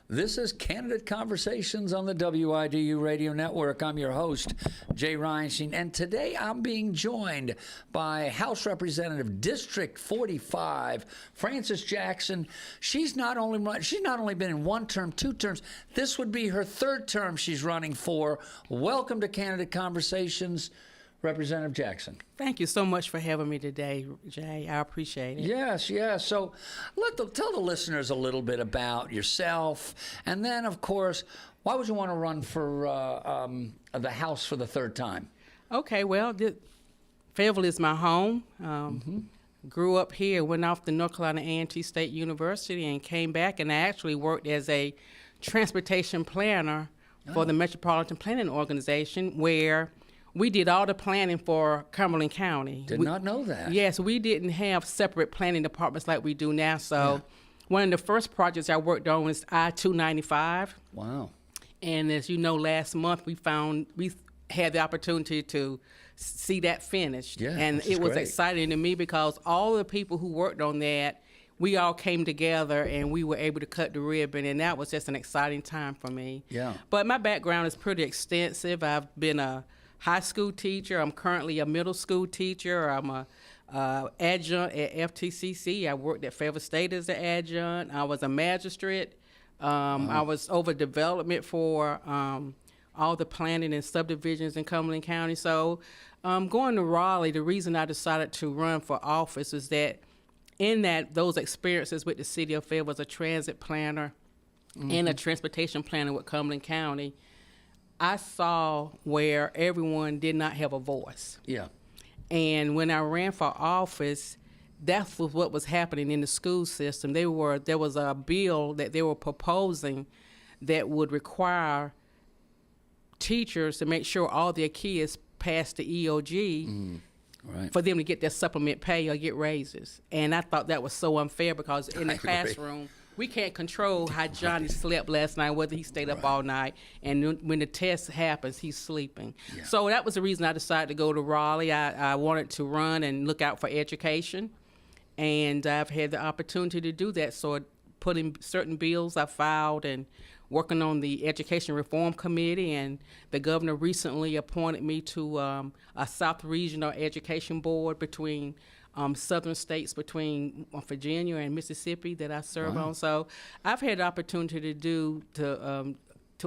This is Candidate Conversations on the WIDU Radio Network. I'm your host, Jay Reinstein, and today I'm being joined by House Representative District 45, Frances Jackson. She's not only been in one term, two terms. This would be her third term she's running for. Welcome to Candidate Conversations, Representative Jackson. Thank you so much for having me today, Jay. I appreciate it. Yes. So tell the listeners a little bit about yourself, and then, of course, why would you want to run for the House for the third time? Okay, well, Fayetteville is my home. Grew up here, went off to North Carolina A&T State University, and came back, and I actually worked as a transportation planner for the Metropolitan Planning Organization, where we did all the planning for Cumberland County. Did not know that. Yes, we didn't have separate planning departments like we do now. So one of the first projects I worked on was I-295. Wow. And as you know, last month we had the opportunity to see that finished. Yeah, and it was great. exciting to me because all the people who worked on that, we all came together and we were able to cut the ribbon, and that was just an exciting time for me. Yeah. But my background is pretty extensive. I've been a high school teacher. I'm currently a middle school teacher. I'm a adjunct at FTCC. I worked at Fayetteville State as an adjunct. I was a magistrate. I was over development for all the planning and subdivisions in Cumberland County. So going to Raleigh, the reason I decided to run for office is that those experiences with the city of Fayetteville as a transit planner and a transportation planner with Cumberland County, I saw where everyone did not have a voice. Yeah. And when I ran for office, that was what was happening in the school system. There was a bill that they were proposing that would require teachers to make sure all their kids passed the EOG for them to get their supplement pay or get raises. And I thought that was so unfair because in the classroom, we can't control how Johnny slept last night, whether he stayed up all night, and when the test happens, he's sleeping. Yeah. So that was the reason I decided to go to Raleigh. I wanted to run and look out for education, and I've had the opportunity to do that. So putting certain bills I filed and working on the Education Reform Committee, and the governor recently appointed me to a South Regional Education Board between southern states, between Virginia and Mississippi that I serve on. So I've had the opportunity to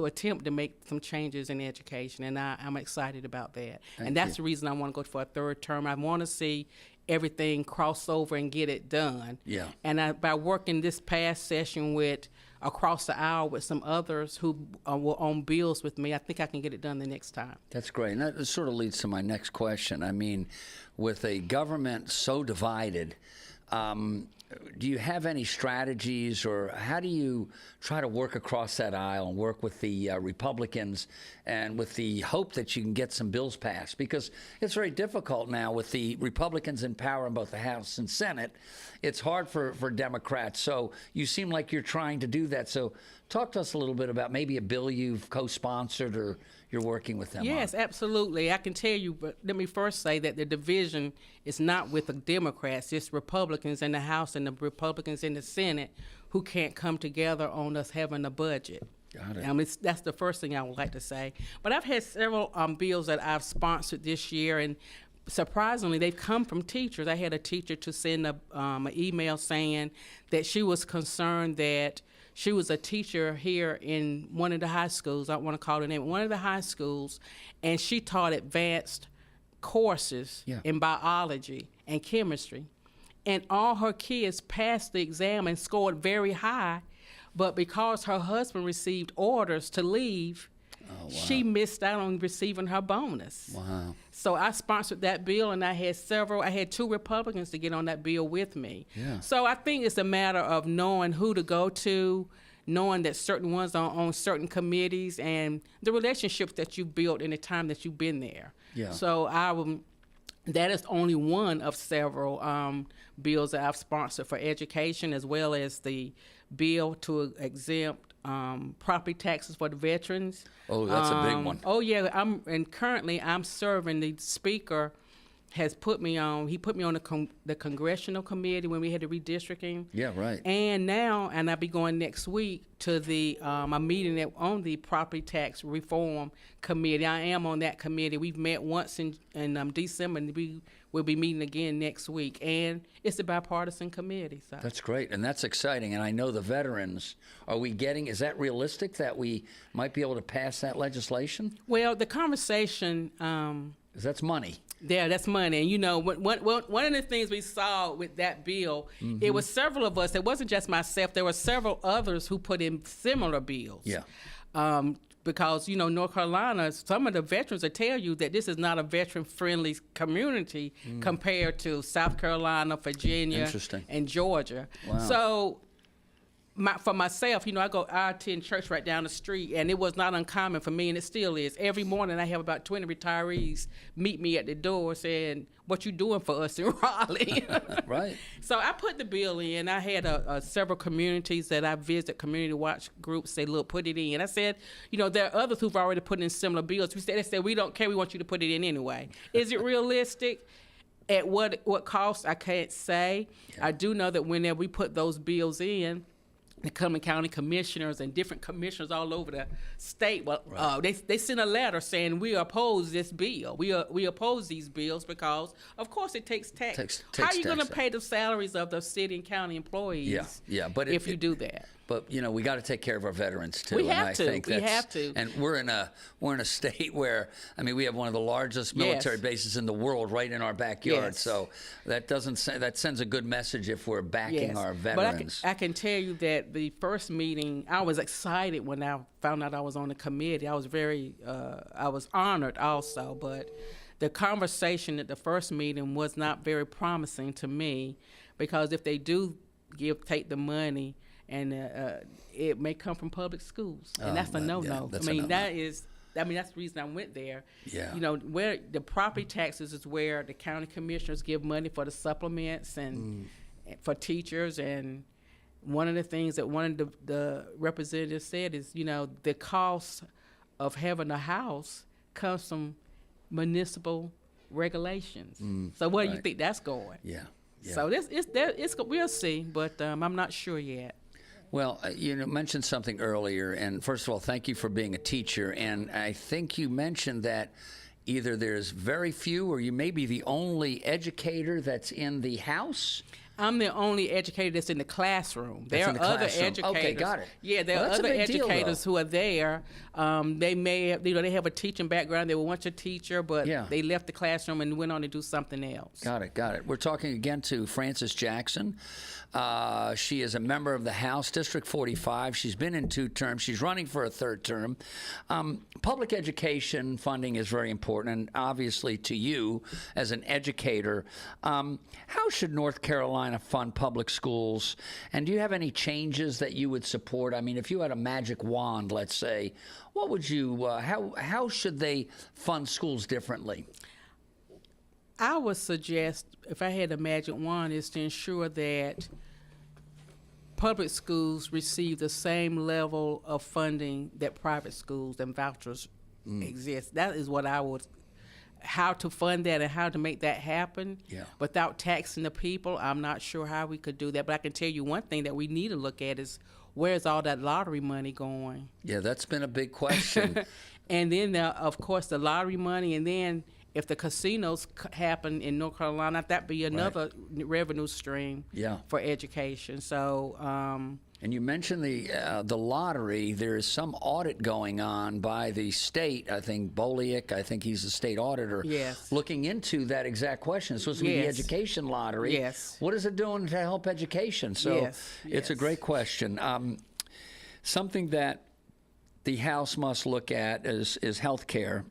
attempt to make some changes in education, and I'm excited about that. And that's the reason I want to go for a third term. I want to see everything cross over and get it done. Yeah. And by working this past session across the aisle with some others who were on bills with me, I think I can get it done the next time. That's great. And that sort of leads to my next question. I mean, with a government so divided, do you have any strategies, or how do you try to work across that aisle and work with the Republicans, and with the hope that you can get some bills passed? Because it's very difficult now with the Republicans in power in both the House and Senate. It's hard for Democrats. So you seem like you're trying to do that. So talk to us a little bit about maybe a bill you've co-sponsored or you're working with them on. Yes, absolutely. I can tell you, but let me first say that the division is not with the Democrats. It's Republicans in the House and the Republicans in the Senate who can't come together on us having a budget. Got it. That's the first thing I would like to say. But I've had several bills that I've sponsored this year, and surprisingly, they've come from teachers. I had a teacher to send an email saying that she was concerned that she was a teacher here in one of the high schools. I don't want to call her name. One of the high schools, and she taught advanced courses in biology and chemistry. And all her kids passed the exam and scored very high, but because her husband received orders to leave, she missed out on receiving her bonus. Wow. So I sponsored that bill, and I had two Republicans to get on that bill with me. Yeah. So I think it's a matter of knowing who to go to, knowing that certain ones are on certain committees, and the relationships that you built in the time that you've been there. Yeah. So that is only one of several bills that I've sponsored for education, as well as the bill to exempt property taxes for the veterans. Oh, that's a big one. Oh, yeah. Currently I'm serving the speaker has put me on. He put me on the congressional committee when we had the redistricting. Yeah, right. And now, I'll be going next week to the a meeting on the property tax reform committee. I am on that committee. We've met once in December, and we will be meeting again next week. And it's a bipartisan committee. So That's great, and that's exciting. And I know the veterans. Is that realistic that we might be able to pass that legislation? Well, the conversation. 'Cause that's money. Yeah, that's money. And, you know, one of the things we saw with that bill, it was several of us. It wasn't just myself. There were several others who put in similar bills. Yeah. Because, you know, North Carolina, some of the veterans will tell you that this is not a veteran-friendly community compared to South Carolina, Virginia, Interesting. and Georgia. Wow. So for myself, you know, I attend church right down the street, and it was not uncommon for me, and it still is. Every morning I have about 20 retirees meet me at the door saying, what you doing for us in Raleigh? Right. So I put the bill in. I had several communities that I visit, community watch groups, say, look, put it in. I said, you know, there are others who've already put in similar bills. They said, we don't care. We want you to put it in anyway. Is it realistic? At what cost, I can't say. Yeah. I do know that whenever we put those bills in, the Cumberland County commissioners and different commissioners all over the state, they sent a letter saying we oppose this bill. We oppose these bills because, of course, it takes tax. How are you going to pay the salaries of the city and county employees? Yeah. But if you do that. But you know, we got to take care of our veterans too. We have and to. I think We have to. And we're in a state where, I mean, we have one of the largest military bases in the world right in our backyard. Yes. So that sends a good message if we're backing our veterans. But I can tell you that the first meeting, I was excited when I found out I was on the committee. I was I was honored also, but the conversation at the first meeting was not very promising to me, because if they do take the money, and it may come from public schools, and that's a no-no. That's that's the reason I went there. Yeah. You know, where the property taxes is where the county commissioners give money for the supplements and for teachers. And one of the things that one of the representatives said is, you know, the cost of having a house comes from municipal regulations. So where do you think that's going? Yeah. So we'll see, but I'm not sure yet. Well, you mentioned something earlier, and first of all, thank you for being a teacher. And I think you mentioned that either there's very few or you may be the only educator that's in the House. I'm the only educator that's in the classroom. There are other educators. Okay, got it. Yeah, there are other educators who are there. They may have, they have a teaching background. They were once a teacher, but they left the classroom and went on to do something else. Got it. We're talking again to Frances Jackson. She is a member of the House, District 45. She's been in 2 terms. She's running for a 3rd term. Public education funding is very important, and obviously to you as an educator. How should North Carolina fund public schools? And do you have any changes that you would support? I mean, if you had a magic wand, let's say, what would you, how should they fund schools differently? I would suggest, if I had a magic wand, is to ensure that public schools receive the same level of funding that private schools and vouchers exist. That is what I would, how to fund that and how to make that happen without taxing the people. I'm not sure how we could do that, but I can tell you one thing that we need to look at is, where's all that lottery money going? Yeah, that's been a big question. And then, of course, the lottery money, and then if the casinos happen in North Carolina, that'd be another revenue stream for education. So, and you mentioned the lottery. There is some audit going on by the state. I think Boliak, I think he's the state auditor, looking into that exact question. It's supposed to be the education lottery. Yes. What is it doing to help education? So it's a great question. Something that the House must look at is health care.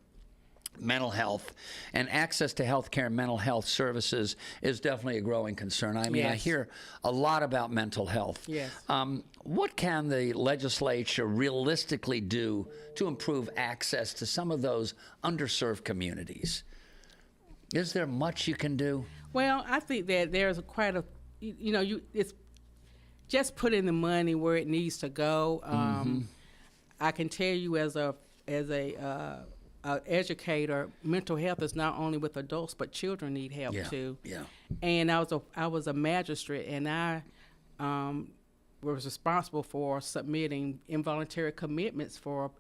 Mental health and access to health care and mental health services is definitely a growing concern. I mean, I hear a lot about mental health. Yes. What can the legislature realistically do to improve access to some of those underserved communities? Is there much you can do? Well, I think that there's quite a, it's just putting the money where it needs to go. I can tell you as a educator, mental health is not only with adults, but children need help too. Yeah. And I was a magistrate, and I was responsible for submitting involuntary commitments for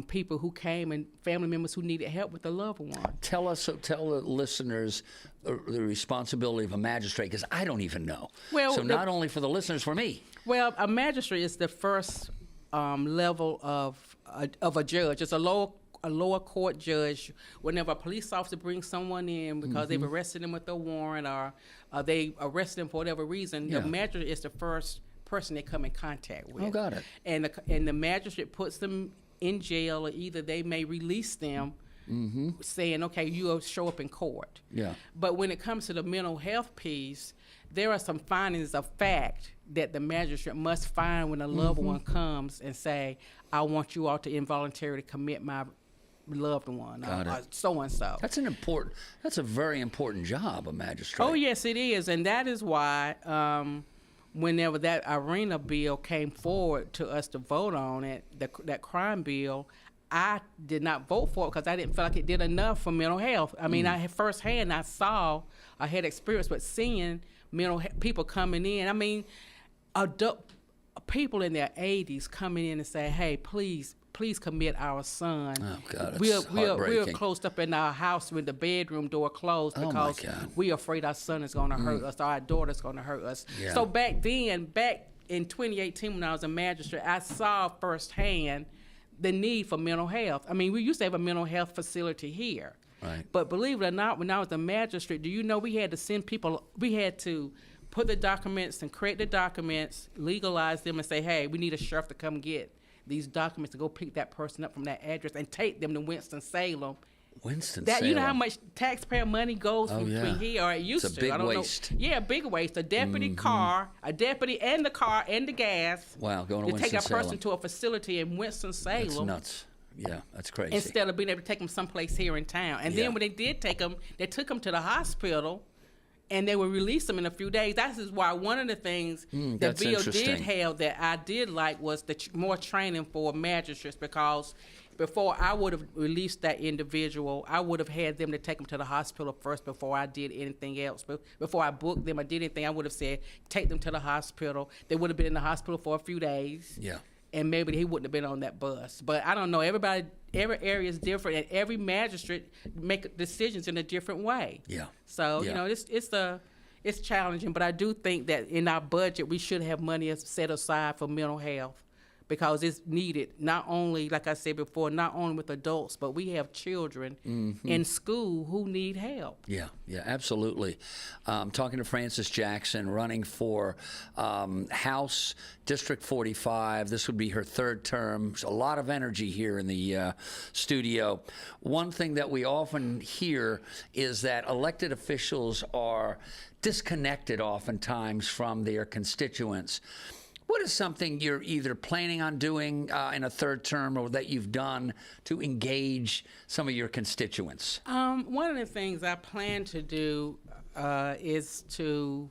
people who came and family members who needed help with a loved one. Tell the listeners the responsibility of a magistrate, because I don't even know. Well, so not only for the listeners, for me. Well, a magistrate is the first level of a judge. It's a lower court judge. Whenever a police officer brings someone in because they've arrested them with a warrant, or they arrested them for whatever reason, the magistrate is the first person they come in contact with. Oh, got it. And the magistrate puts them in jail, or either they may release them, saying, okay, you'll show up in court. Yeah. But when it comes to the mental health piece, there are some findings of fact that the magistrate must find when a loved one comes and say, I want you all to involuntarily commit my loved one, or so-and-so. That's a very important job, a magistrate. Oh, yes, it is. And that is why whenever that arena bill came forward to us to vote on it, that crime bill, I did not vote for it because I didn't feel like it did enough for mental health. I mean, I had experience with seeing people coming in. I mean, adult people in their 80s coming in and say, hey, please commit our son. Oh, God, we're closed up in our house with the bedroom door closed because we're afraid our son is going to hurt us, or our daughter's going to hurt us. Yeah. So back in 2018 when I was a magistrate, I saw firsthand the need for mental health. I mean, we used to have a mental health facility here. Right. But believe it or not, when I was a magistrate, do you know we had to put the documents and create the documents, legalize them, and say, hey, we need a sheriff to come get these documents to go pick that person up from that address and take them to Winston-Salem. Winston-Salem. You know how much taxpayer money goes between here, or it used to. It's a big waste. Yeah, big waste. A deputy car, a deputy and the car and the gas. Wow, going to Winston-Salem. To take a person to a facility in Winston-Salem. That's nuts. Yeah, that's crazy. Instead of being able to take them someplace here in town. And then when they did take them, they took them to the hospital, and they would release them in a few days. That is why one of the things the bill did have that I did like was more training for magistrates, because before I would have released that individual, I would have had them to take them to the hospital first before I did anything else. Before I booked them or did anything, I would have said, take them to the hospital. They would have been in the hospital for a few days. Yeah. And maybe he wouldn't have been on that bus. But I don't know. Every area is different, and every magistrate make decisions in a different way. Yeah. So you know, it's challenging. But I do think that in our budget we should have money set aside for mental health, because it's needed, not only, like I said before, not only with adults, but we have children in school who need help. Yeah, absolutely. Talking to Frances Jackson, running for House District 45. This would be her third term. There's a lot of energy here in the studio. One thing that we often hear is that elected officials are disconnected oftentimes from their constituents. What is something you're either planning on doing in a third term, or that you've done to engage some of your constituents? One of the things I plan to do is to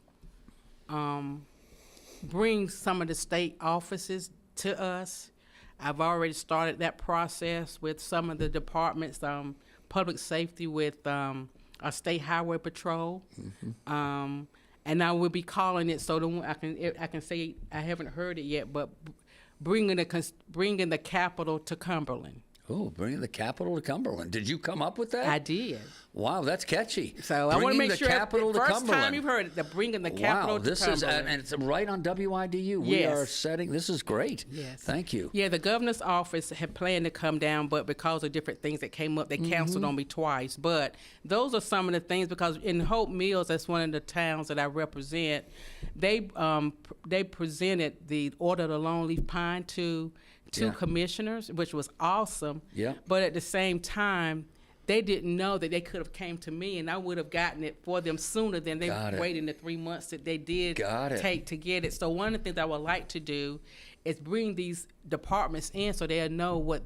bring some of the state offices to us. I've already started that process with some of the departments, public safety with our state highway patrol. And I will be calling it, so I can say I haven't heard it yet, but bringing the capital to Cumberland. Oh, bringing the capital to Cumberland. Did you come up with that? I did. Wow, that's catchy. So I want to make sure the first time you've heard it, bringing the capital to Cumberland. And it's right on WIDU. Yes. We are setting. This is great. Yes. Thank you. Yeah, the governor's office had planned to come down, but because of different things that came up, they canceled on me twice. But those are some of the things, because in Hope Mills, that's one of the towns that I represent, they presented the Order of the Longleaf Pine to two commissioners, which was awesome. Yeah. But at the same time, they didn't know that they could have came to me, and I would have gotten it for them sooner than they waited the 3 months that they did take to get it. So one of the things I would like to do is bring these departments in so they'll know what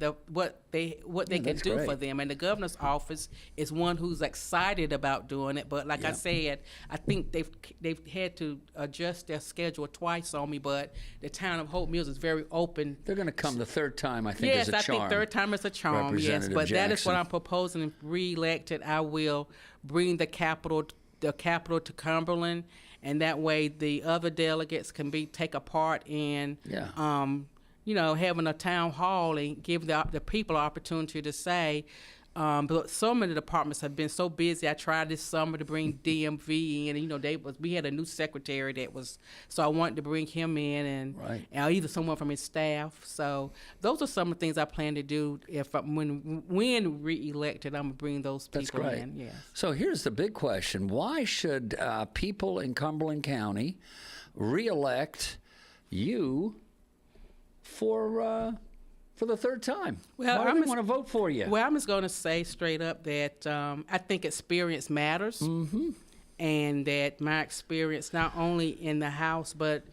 they can that's do for great. them. And the governor's office is one who's excited about doing it. But like I said, I think they've had to adjust their schedule twice on me. But the town of Hope Mills is very open. They're going to come the third time, I think, Yes, as a I charm. think third time is a charm. Yes, Representative but that is what Jackson. I'm proposing. If reelected, I will bring the capital to Cumberland, and that way the other delegates can take a part in, having a town hall and give the people opportunity to say. But so many departments have been so busy. I tried this summer to bring DMV in, and we had a new secretary so I wanted to bring him in, and either someone from his staff. So those are some of the things I plan to do. When reelected, I'm gonna bring those people That's great. in. Yes. So here's the big question: why should people in Cumberland County reelect you for the third time? Well, why do they want to vote for you? Well, I'm just going to say straight up that I think experience matters, and that my experience not only in the House but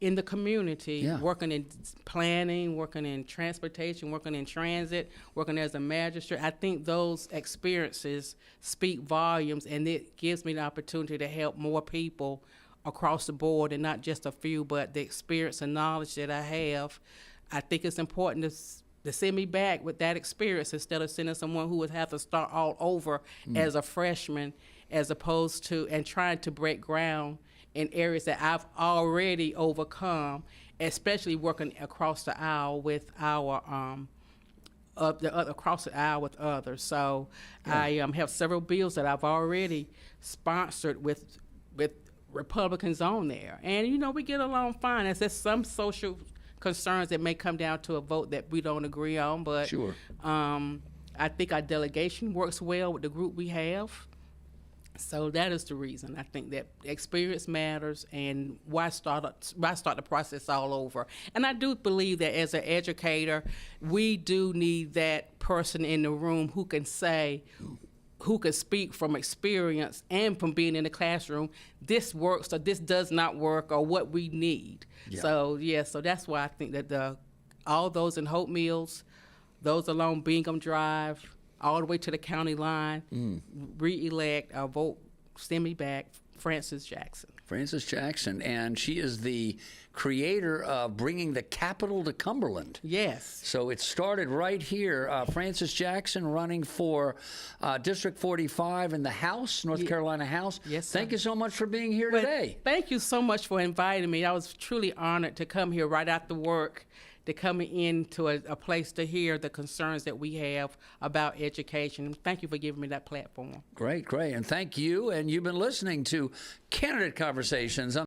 in the community, working in planning, working in transportation, working in transit, working as a magistrate, I think those experiences speak volumes, and it gives me the opportunity to help more people across the board, and not just a few, but the experience and knowledge that I have. I think it's important to send me back with that experience instead of sending someone who would have to start all over as a freshman, as opposed to and trying to break ground in areas that I've already overcome, especially working across the aisle with across the aisle with others. So I have several bills that I've already sponsored with Republicans on there, and we get along fine. There's some social concerns that may come down to a vote that we don't agree on, but I think our delegation works well with the group we have. So that is the reason. I think that experience matters, and why start the process all over? And I do believe that as an educator, we do need that person in the room who can speak from experience and from being in the classroom, this works or this does not work, or what we need. So that's why I think that all those in Hope Mills, those along Bingham Drive, all the way to the county line, re-elect, vote, send me back, Frances Jackson. Frances Jackson, and she is the creator of bringing the capital to Cumberland. Yes. So it started right here. Frances Jackson running for District 45 in the House, North Carolina House. Yes, sir. Thank you so much for being here today. Thank you so much for inviting me. I was truly honored to come here right after work, to come into a place to hear the concerns that we have about education. Thank you for giving me that platform. Great, great. And thank you. And you've been listening to Candidate Conversations on